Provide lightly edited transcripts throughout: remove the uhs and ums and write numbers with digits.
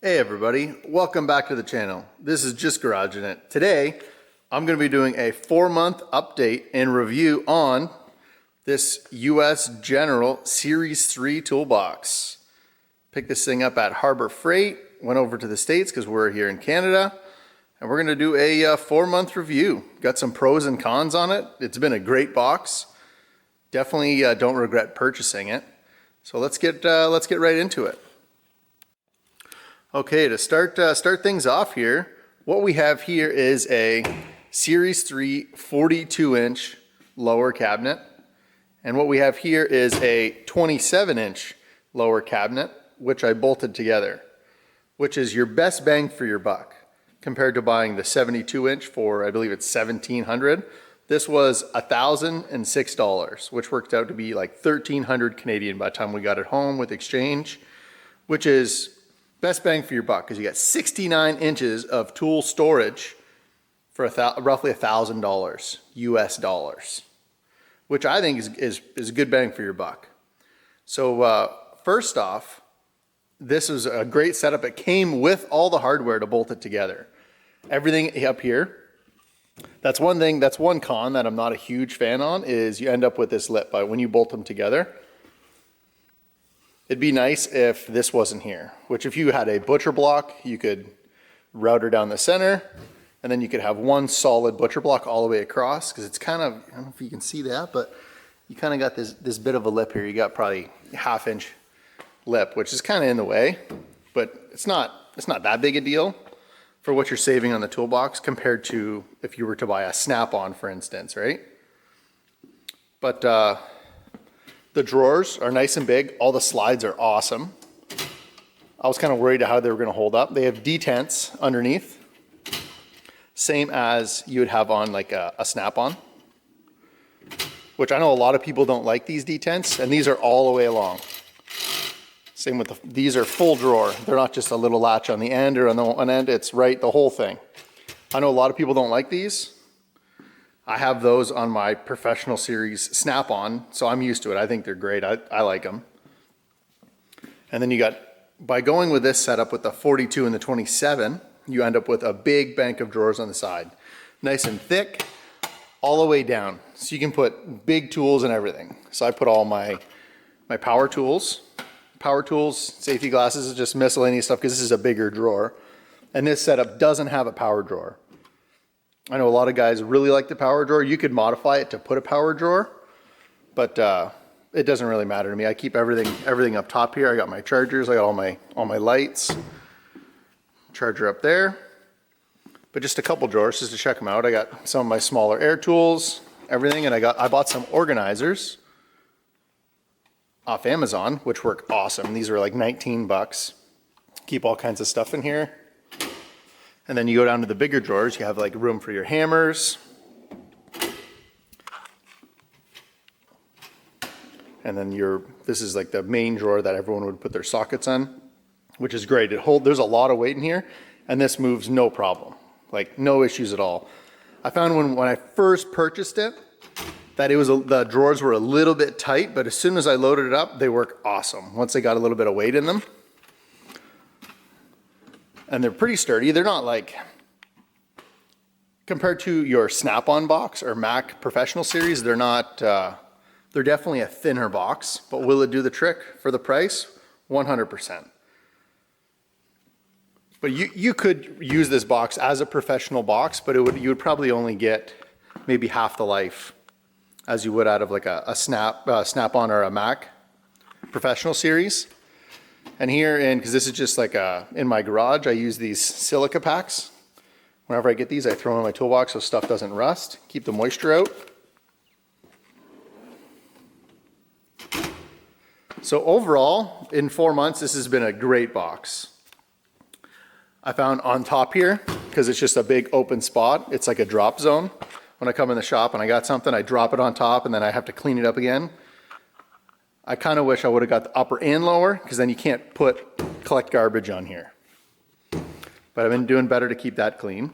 Hey everybody, welcome back to the channel. This is Just Garaging It. Today, I'm going to be doing a 4-month update and review on this US General Series 3 toolbox. Picked this thing up at Harbor Freight, went over to the States because we're here in Canada, and we're going to do a 4-month review. Got some pros and cons on it. It's been a great box. Definitely don't regret purchasing it. So let's get right into it. Okay, to start things off here, what we have here is a Series 3 42-inch lower cabinet. And what we have here is a 27-inch lower cabinet, which I bolted together, which is your best bang for your buck compared to buying the 72-inch for, I believe it's $1,700. This was $1,006, which worked out to be like 1,300 Canadian by the time we got it home with exchange, which is best bang for your buck because you got 69 inches of tool storage for roughly $1,000 US dollars, which I think is a good bang for your buck. So first off, this is a great setup. It came with all the hardware to bolt it together. Everything up here. That's one thing, that's one con that I'm not a huge fan on, is you end up with this lip when you bolt them together. It'd be nice if this wasn't here, which if you had a butcher block, you could router down the center, and then you could have one solid butcher block all the way across, because it's kind of, I don't know if you can see that, but you kind of got this bit of a lip here. You got probably a ½ inch lip, which is kind of in the way, but it's not that big a deal for what you're saving on the toolbox compared to if you were to buy a snap-on, for instance, right? But the drawers are nice and big. All the slides are awesome. I was kind of worried how they were going to hold up. They have detents underneath, same as you would have on like a snap-on, which I know a lot of people don't like these detents, and these are all the way along. Same with these are full drawer. They're not just a little latch on the end or on the one end. It's right, the whole thing. I know a lot of people don't like these. I have those on my professional series snap-on, so I'm used to it. I think they're great. I like them. And then you got, by going with this setup with the 42 and the 27, you end up with a big bank of drawers on the side. Nice and thick, all the way down. So you can put big tools and everything. So I put all my power tools, safety glasses, just miscellaneous stuff, because this is a bigger drawer. And this setup doesn't have a power drawer. I know a lot of guys really like the power drawer. You could modify it to put a power drawer, but it doesn't really matter to me. I keep everything up top here. I got my chargers, I got all my lights, charger up there. But just a couple drawers just to check them out. I got some of my smaller air tools, everything, and I bought some organizers off Amazon, which work awesome. These are like 19 bucks. Keep all kinds of stuff in here. And then you go down to the bigger drawers, you have like room for your hammers. And then this is like the main drawer that everyone would put their sockets on, which is great. There's a lot of weight in here, and this moves no problem. Like no issues at all. I found when I first purchased it, that the drawers were a little bit tight, but as soon as I loaded it up, they work awesome. Once they got a little bit of weight in them. And they're pretty sturdy. They're not like, compared to your snap-on box or Mac Professional Series, they're not, they're definitely a thinner box, but will it do the trick for the price? 100%. But you could use this box as a professional box, but you would probably only get maybe half the life as you would out of like a Snap-on or a Mac Professional Series. And here, because this is just like in my garage, I use these silica packs. Whenever I get these, I throw them in my toolbox so stuff doesn't rust, keep the moisture out. So overall, in 4 months, this has been a great box. I found on top here, because it's just a big open spot, it's like a drop zone. When I come in the shop and I got something, I drop it on top and then I have to clean it up again. I kind of wish I would have got the upper and lower, because then you can't collect garbage on here. But I've been doing better to keep that clean.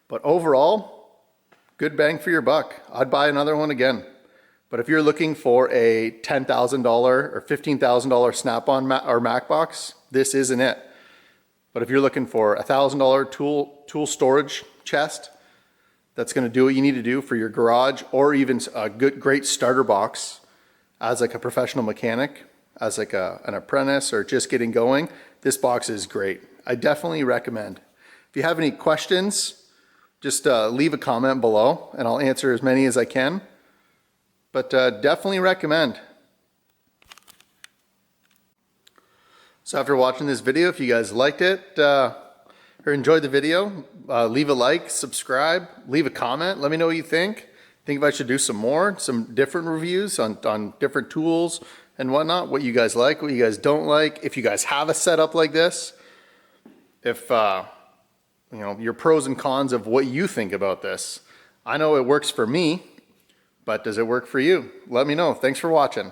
But overall, good bang for your buck. I'd buy another one again. But if you're looking for a $10,000 or $15,000 Snap-on or Mac box, this isn't it. But if you're looking for a $1,000 tool storage chest, that's going to do what you need to do for your garage, or even a great starter box as like a professional mechanic, as like an apprentice or just getting going, this box is great. I definitely recommend. If you have any questions, just leave a comment below and I'll answer as many as I can. But definitely recommend. So after watching this video, if you guys liked it or enjoyed the video, leave a like, subscribe, leave a comment. Let me know what you think. Think if I should do some different reviews on different tools and whatnot, what you guys like, what you guys don't like. If you guys have a setup like this, if you know, your pros and cons of what you think about this. I know it works for me, but does it work for you? Let me know. Thanks for watching.